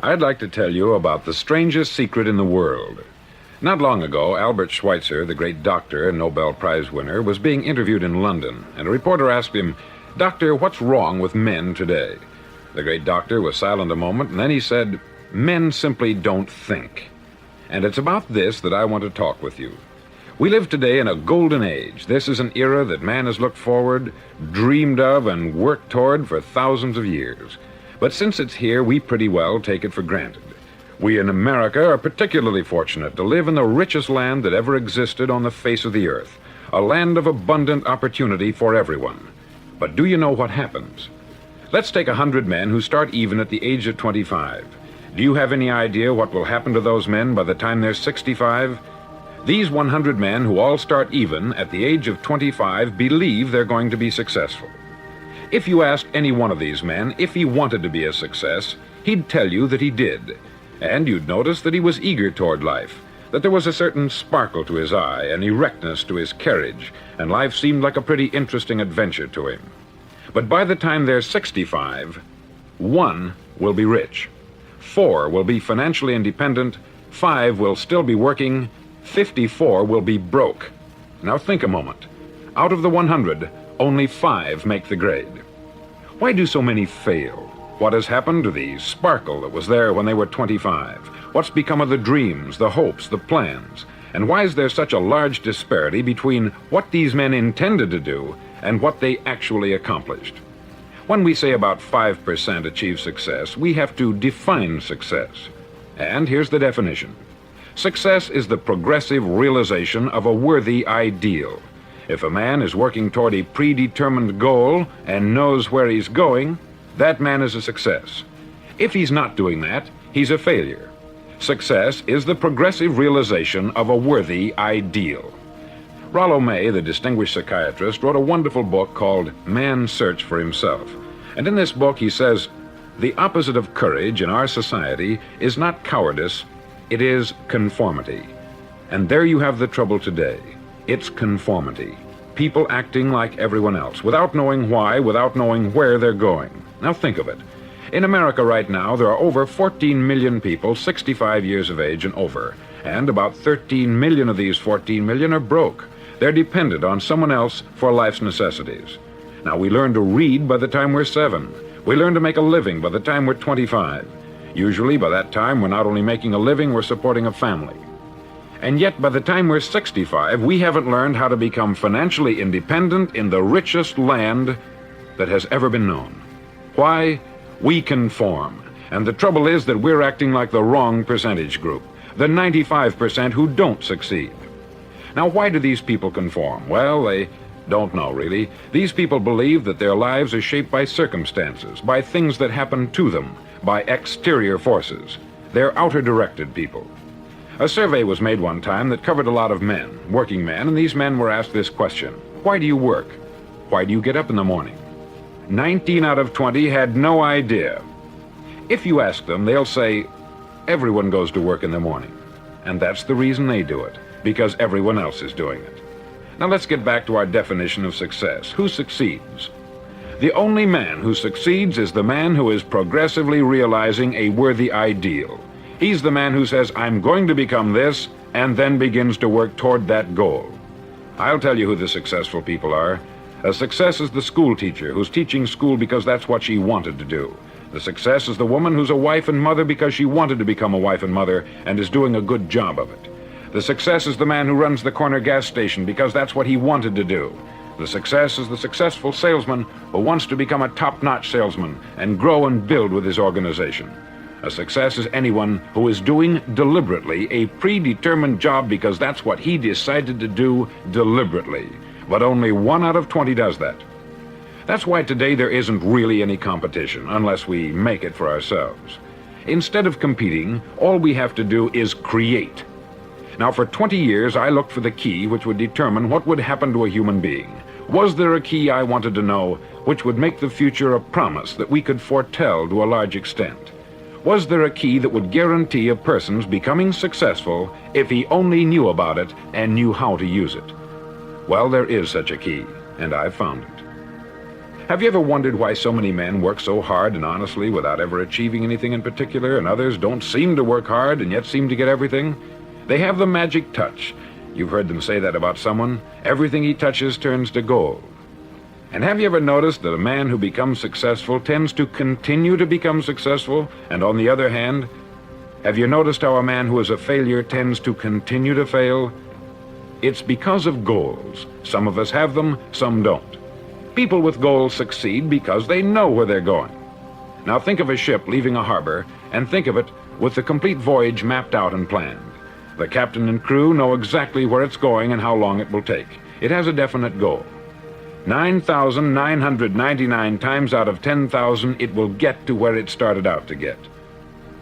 I'd like to tell you about the strangest secret in the world. Not long ago, Albert Schweitzer, the great doctor and Nobel Prize winner, was being interviewed in London, and a reporter asked him, "Doctor, what's wrong with men today?" The great doctor was silent a moment, and then he said, "Men simply don't think." And it's about this that I want to talk with you. We live today in a golden age. This is an era that man has looked forward, dreamed of, and worked toward for thousands of years. But since it's here, we pretty well take it for granted. We in America are particularly fortunate to live in the richest land that ever existed on the face of the earth, a land of abundant opportunity for everyone. But do you know what happens? Let's take 100 men who start even at the age of 25. Do you have any idea what will happen to those men by the time they're 65? These 100 men who all start even at the age of 25 believe they're going to be successful. If you asked any one of these men if he wanted to be a success, he'd tell you that he did. And you'd notice that he was eager toward life, that there was a certain sparkle to his eye, an erectness to his carriage, and life seemed like a pretty interesting adventure to him. But by the time they're 65, 1 will be rich, 4 will be financially independent, 5 will still be working, 54 will be broke. Now think a moment. Out of the 100, only 5 make the grade. Why do so many fail? What has happened to the sparkle that was there when they were 25? What's become of the dreams, the hopes, the plans? And why is there such a large disparity between what these men intended to do and what they actually accomplished? When we say about 5% achieve success, we have to define success. And here's the definition. Success is the progressive realization of a worthy ideal. If a man is working toward a predetermined goal and knows where he's going, that man is a success. If he's not doing that, he's a failure. Success is the progressive realization of a worthy ideal. Rollo May, the distinguished psychiatrist, wrote a wonderful book called Man's Search for Himself. And in this book he says, the opposite of courage in our society is not cowardice, it is conformity. And there you have the trouble today. It's conformity. People acting like everyone else, without knowing why, without knowing where they're going. Now think of it. In America right now, there are over 14 million people 65 years of age and over, and about 13 million of these 14 million are broke. They're dependent on someone else for life's necessities. Now, we learn to read by the time we're 7. We learn to make a living by the time we're 25. Usually, by that time, we're not only making a living, we're supporting a family. And yet, by the time we're 65, we haven't learned how to become financially independent in the richest land that has ever been known. Why? We conform. And the trouble is that we're acting like the wrong percentage group, the 95% who don't succeed. Now, why do these people conform? Well, they don't know, really. These people believe that their lives are shaped by circumstances, by things that happen to them, by exterior forces. They're outer-directed people. A survey was made one time that covered a lot of men, working men, and these men were asked this question: why do you work? Why do you get up in the morning? 19 out of 20 had no idea. If you ask them, they'll say, everyone goes to work in the morning. And that's the reason they do it, because everyone else is doing it. Now let's get back to our definition of success. Who succeeds? The only man who succeeds is the man who is progressively realizing a worthy ideal. He's the man who says, I'm going to become this, and then begins to work toward that goal. I'll tell you who the successful people are. A success is the school teacher who's teaching school because that's what she wanted to do. The success is the woman who's a wife and mother because she wanted to become a wife and mother and is doing a good job of it. The success is the man who runs the corner gas station because that's what he wanted to do. The success is the successful salesman who wants to become a top-notch salesman and grow and build with his organization. A success is anyone who is doing deliberately a predetermined job because that's what he decided to do deliberately. But only 1 out of 20 does that. That's why today there isn't really any competition, unless we make it for ourselves. Instead of competing, all we have to do is create. Now, for 20 years, I looked for the key which would determine what would happen to a human being. Was there a key I wanted to know which would make the future a promise that we could foretell to a large extent? Was there a key that would guarantee a person's becoming successful if he only knew about it and knew how to use it? Well, there is such a key, and I've found it. Have you ever wondered why so many men work so hard and honestly without ever achieving anything in particular, and others don't seem to work hard and yet seem to get everything? They have the magic touch. You've heard them say that about someone. Everything he touches turns to gold. And have you ever noticed that a man who becomes successful tends to continue to become successful? And on the other hand, have you noticed how a man who is a failure tends to continue to fail? It's because of goals. Some of us have them, some don't. People with goals succeed because they know where they're going. Now think of a ship leaving a harbor, and think of it with the complete voyage mapped out and planned. The captain and crew know exactly where it's going and how long it will take. It has a definite goal. 9,999 times out of 10,000 it will get to where it started out to get.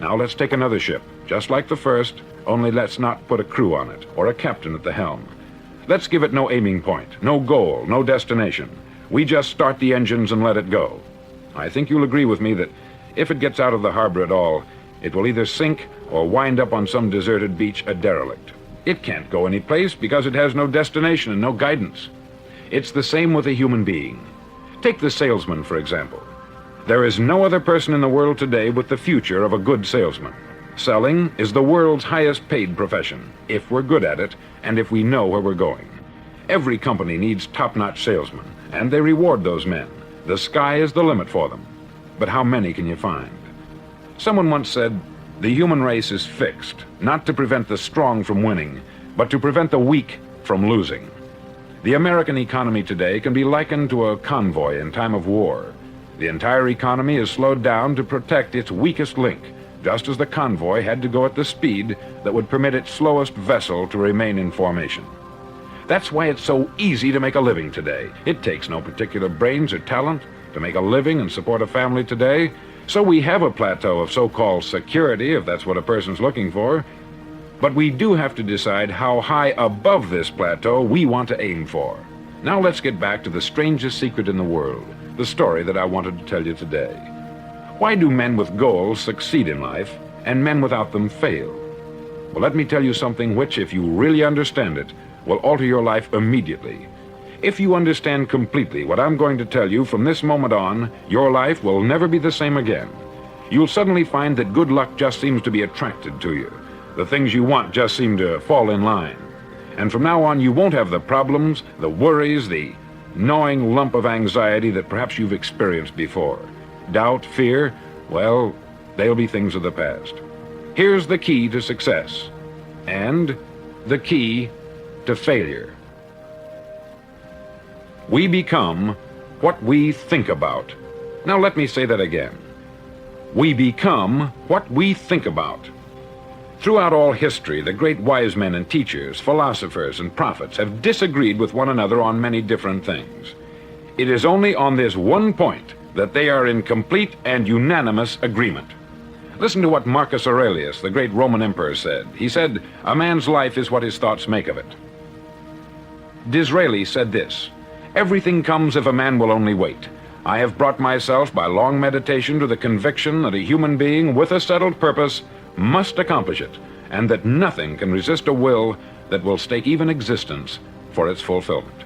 Now let's take another ship, just like the first, only let's not put a crew on it, or a captain at the helm. Let's give it no aiming point, no goal, no destination. We just start the engines and let it go. I think you'll agree with me that if it gets out of the harbor at all, it will either sink or wind up on some deserted beach a derelict. It can't go any place because it has no destination and no guidance. It's the same with a human being. Take the salesman, for example. There is no other person in the world today with the future of a good salesman. Selling is the world's highest paid profession, if we're good at it and if we know where we're going. Every company needs top-notch salesmen, and they reward those men. The sky is the limit for them. But how many can you find? Someone once said, the human race is fixed, not to prevent the strong from winning, but to prevent the weak from losing. The American economy today can be likened to a convoy in time of war. The entire economy is slowed down to protect its weakest link, just as the convoy had to go at the speed that would permit its slowest vessel to remain in formation. That's why it's so easy to make a living today. It takes no particular brains or talent to make a living and support a family today. So we have a plateau of so-called security, if that's what a person's looking for. But we do have to decide how high above this plateau we want to aim for. Now let's get back to the strangest secret in the world, the story that I wanted to tell you today. Why do men with goals succeed in life and men without them fail? Well, let me tell you something which, if you really understand it, will alter your life immediately. If you understand completely what I'm going to tell you from this moment on, your life will never be the same again. You'll suddenly find that good luck just seems to be attracted to you. The things you want just seem to fall in line. And from now on, you won't have the problems, the worries, the gnawing lump of anxiety that perhaps you've experienced before. Doubt, fear, well, they'll be things of the past. Here's the key to success, and the key to failure. We become what we think about. Now let me say that again. We become what we think about. Throughout all history, the great wise men and teachers, philosophers and prophets have disagreed with one another on many different things. It is only on this one point that they are in complete and unanimous agreement. Listen to what Marcus Aurelius, the great Roman emperor, said. He said, "A man's life is what his thoughts make of it." Disraeli said this, "Everything comes if a man will only wait. I have brought myself by long meditation to the conviction that a human being with a settled purpose must accomplish it, and that nothing can resist a will that will stake even existence for its fulfillment."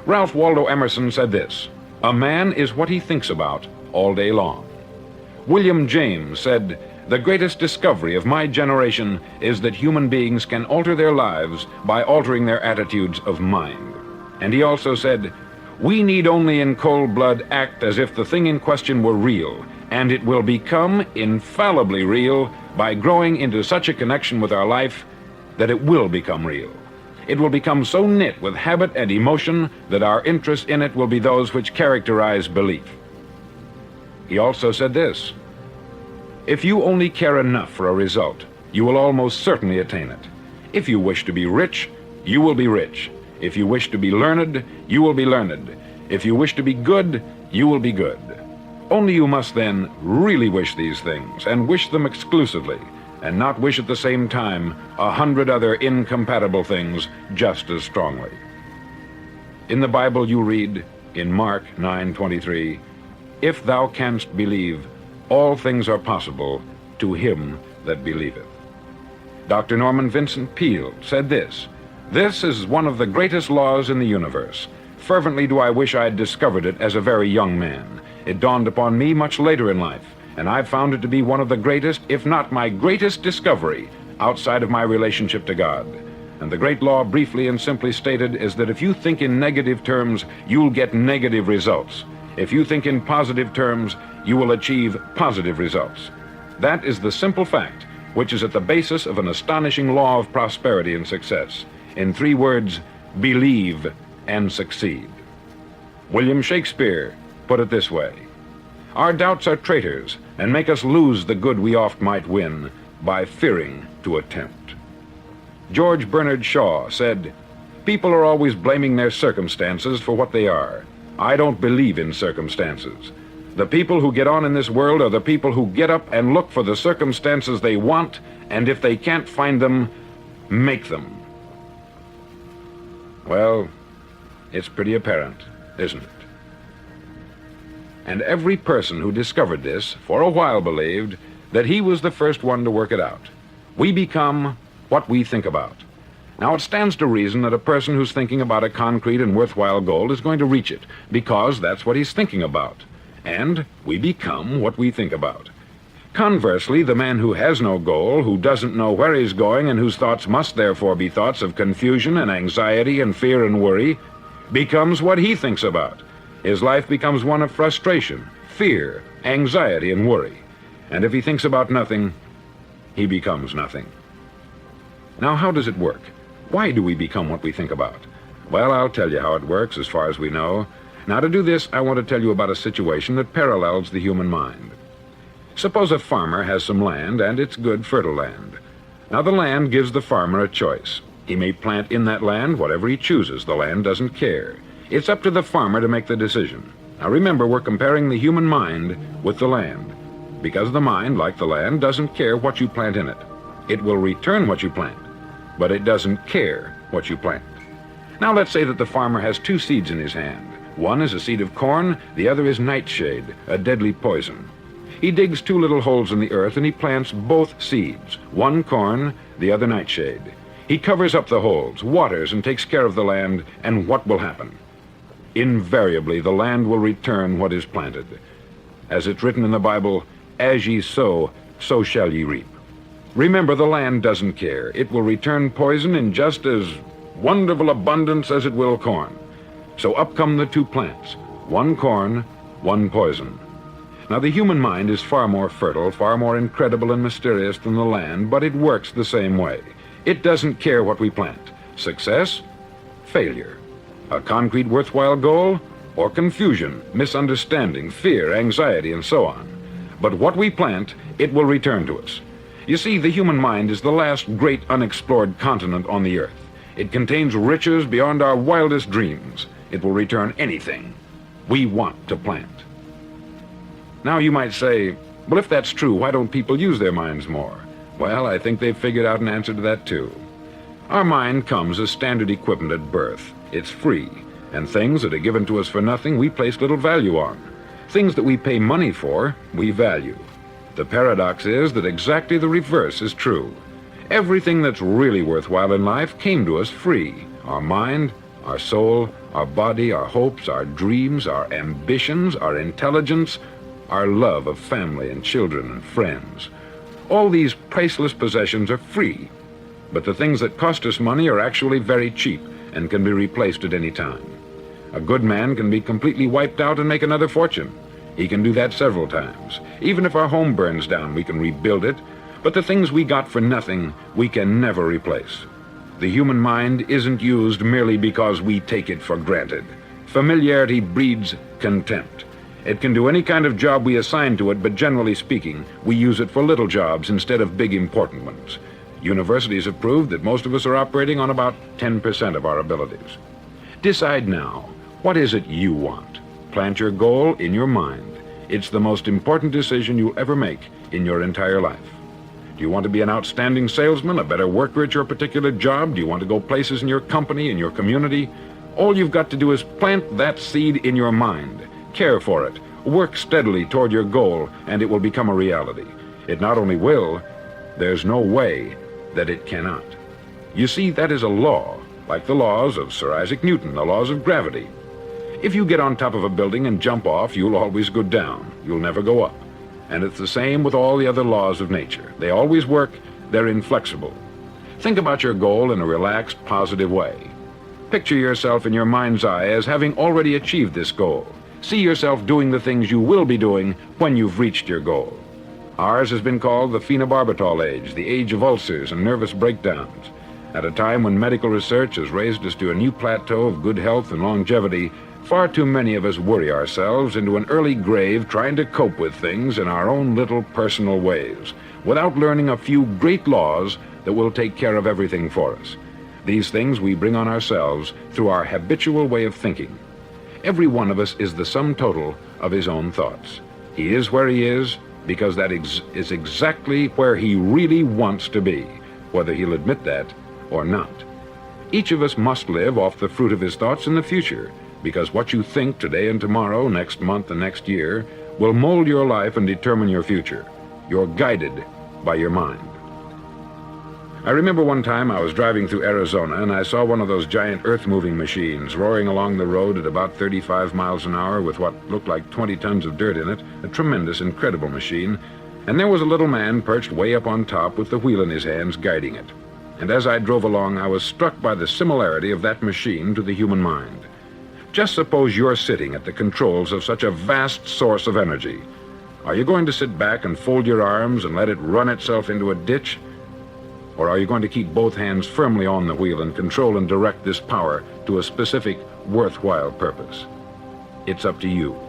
Ralph Waldo Emerson said this, "A man is what he thinks about all day long." William James said, "The greatest discovery of my generation is that human beings can alter their lives by altering their attitudes of mind." And he also said, "We need only in cold blood act as if the thing in question were real, and it will become infallibly real by growing into such a connection with our life that it will become real. It will become so knit with habit and emotion that our interest in it will be those which characterize belief." He also said this, "If you only care enough for a result, you will almost certainly attain it. If you wish to be rich, you will be rich. If you wish to be learned, you will be learned. If you wish to be good, you will be good. Only you must then really wish these things, and wish them exclusively, and not wish at the same time 100 other incompatible things just as strongly." In the Bible you read, in Mark 9:23, "If thou canst believe, all things are possible to him that believeth." Dr. Norman Vincent Peale said this, "This is one of the greatest laws in the universe. Fervently do I wish I had discovered it as a very young man. It dawned upon me much later in life, and I've found it to be one of the greatest, if not my greatest discovery, outside of my relationship to God. And the great law, briefly and simply stated, is that if you think in negative terms, you'll get negative results. If you think in positive terms, you will achieve positive results. That is the simple fact, which is at the basis of an astonishing law of prosperity and success. In 3 words, believe and succeed. William Shakespeare put it this way: our doubts are traitors, and make us lose the good we oft might win by fearing to attempt. George Bernard Shaw said, people are always blaming their circumstances for what they are. I don't believe in circumstances. The people who get on in this world are the people who get up and look for the circumstances they want, and if they can't find them, make them. Well, it's pretty apparent, isn't it? And every person who discovered this for a while believed that he was the first one to work it out. We become what we think about. Now, it stands to reason that a person who's thinking about a concrete and worthwhile goal is going to reach it, because that's what he's thinking about. And we become what we think about. Conversely, the man who has no goal, who doesn't know where he's going, and whose thoughts must therefore be thoughts of confusion and anxiety and fear and worry, becomes what he thinks about. His life becomes one of frustration, fear, anxiety, and worry. And if he thinks about nothing, he becomes nothing. Now, how does it work? Why do we become what we think about? Well, I'll tell you how it works as far as we know. Now, to do this, I want to tell you about a situation that parallels the human mind. Suppose a farmer has some land, and it's good, fertile land. Now, the land gives the farmer a choice. He may plant in that land whatever he chooses. The land doesn't care. It's up to the farmer to make the decision. Now, remember, we're comparing the human mind with the land, because the mind, like the land, doesn't care what you plant in it. It will return what you plant, but it doesn't care what you plant. Now, let's say that the farmer has 2 seeds in his hand. One is a seed of corn, the other is nightshade, a deadly poison. He digs 2 little holes in the earth and he plants both seeds, one corn, the other nightshade. He covers up the holes, waters, and takes care of the land, and what will happen? Invariably, the land will return what is planted. As it's written in the Bible, as ye sow, so shall ye reap. Remember, the land doesn't care. It will return poison in just as wonderful abundance as it will corn. So up come the 2 plants, one corn, one poison. Now, the human mind is far more fertile, far more incredible and mysterious than the land, but it works the same way. It doesn't care what we plant. Success, failure. A concrete worthwhile goal, or confusion, misunderstanding, fear, anxiety, and so on. But what we plant, it will return to us. You see, the human mind is the last great unexplored continent on the earth. It contains riches beyond our wildest dreams. It will return anything we want to plant. Now, you might say, well, if that's true, why don't people use their minds more? Well, I think they've figured out an answer to that too. Our mind comes as standard equipment at birth. It's free, and things that are given to us for nothing we place little value on. Things that we pay money for, we value. The paradox is that exactly the reverse is true. Everything that's really worthwhile in life came to us free. Our mind, our soul, our body, our hopes, our dreams, our ambitions, our intelligence, our love of family and children and friends. All these priceless possessions are free, but the things that cost us money are actually very cheap and can be replaced at any time. A good man can be completely wiped out and make another fortune. He can do that several times. Even if our home burns down, we can rebuild it, but the things we got for nothing, we can never replace. The human mind isn't used merely because we take it for granted. Familiarity breeds contempt. It can do any kind of job we assign to it, but generally speaking, we use it for little jobs instead of big important ones. Universities have proved that most of us are operating on about 10% of our abilities. Decide now, what is it you want? Plant your goal in your mind. It's the most important decision you'll ever make in your entire life. Do you want to be an outstanding salesman, a better worker at your particular job? Do you want to go places in your company, in your community? All you've got to do is plant that seed in your mind. Care for it. Work steadily toward your goal, and it will become a reality. It not only will, there's no way that it cannot. You see, that is a law, like the laws of Sir Isaac Newton, the laws of gravity. If you get on top of a building and jump off, you'll always go down. You'll never go up. And it's the same with all the other laws of nature. They always work. They're inflexible. Think about your goal in a relaxed, positive way. Picture yourself in your mind's eye as having already achieved this goal. See yourself doing the things you will be doing when you've reached your goal. Ours has been called the phenobarbital age, the age of ulcers and nervous breakdowns. At a time when medical research has raised us to a new plateau of good health and longevity, far too many of us worry ourselves into an early grave trying to cope with things in our own little personal ways, without learning a few great laws that will take care of everything for us. These things we bring on ourselves through our habitual way of thinking. Every one of us is the sum total of his own thoughts. He is where he is because that is exactly where he really wants to be, whether he'll admit that or not. Each of us must live off the fruit of his thoughts in the future, because what you think today and tomorrow, next month and next year, will mold your life and determine your future. You're guided by your mind. I remember one time I was driving through Arizona and I saw one of those giant earth-moving machines roaring along the road at about 35 miles an hour with what looked like 20 tons of dirt in it, a tremendous, incredible machine, and there was a little man perched way up on top with the wheel in his hands guiding it. And as I drove along, I was struck by the similarity of that machine to the human mind. Just suppose you're sitting at the controls of such a vast source of energy. Are you going to sit back and fold your arms and let it run itself into a ditch? Or are you going to keep both hands firmly on the wheel and control and direct this power to a specific, worthwhile purpose? It's up to you.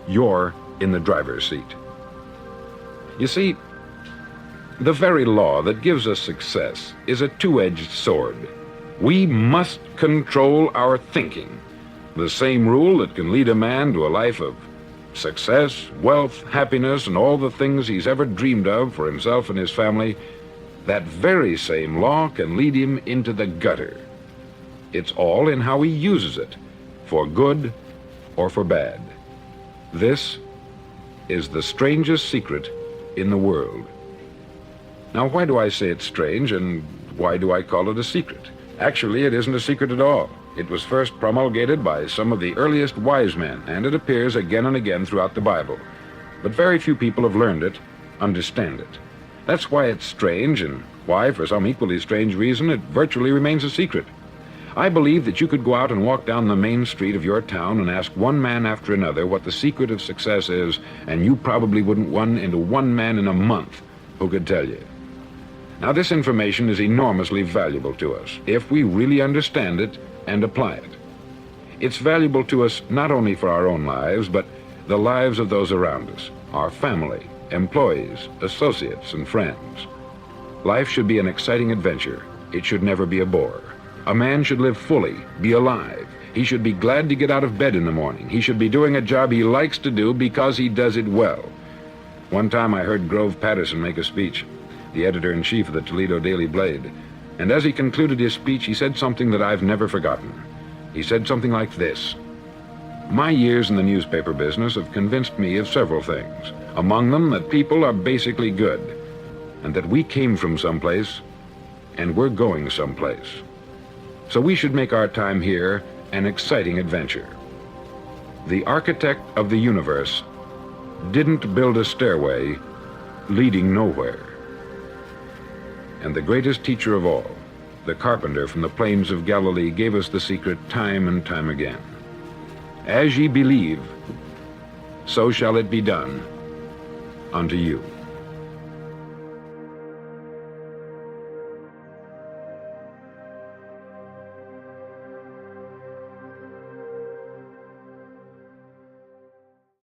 You're in the driver's seat. You see, the very law that gives us success is a two-edged sword. We must control our thinking. The same rule that can lead a man to a life of success, wealth, happiness, and all the things he's ever dreamed of for himself and his family, that very same law can lead him into the gutter. It's all in how he uses it, for good or for bad. This is the strangest secret in the world. Now, why do I say it's strange, and why do I call it a secret? Actually, it isn't a secret at all. It was first promulgated by some of the earliest wise men, and it appears again and again throughout the Bible. But very few people have learned it, understand it. That's why it's strange, and why, for some equally strange reason, it virtually remains a secret. I believe that you could go out and walk down the main street of your town and ask one man after another what the secret of success is, and you probably wouldn't run into one man in a month who could tell you. Now, this information is enormously valuable to us if we really understand it and apply it. It's valuable to us not only for our own lives, but the lives of those around us, our family, employees, associates, and friends. Life should be an exciting adventure. It should never be a bore. A man should live fully, be alive. He should be glad to get out of bed in the morning. He should be doing a job he likes to do because he does it well. One time I heard Grove Patterson make a speech, the editor-in-chief of the Toledo Daily Blade, and as he concluded his speech, he said something that I've never forgotten. He said something like this: "My years in the newspaper business have convinced me of several things, among them that people are basically good, and that we came from someplace, and we're going someplace. So we should make our time here an exciting adventure. The architect of the universe didn't build a stairway leading nowhere. And the greatest teacher of all, the carpenter from the plains of Galilee, gave us the secret time and time again. As ye believe, so shall it be done unto you."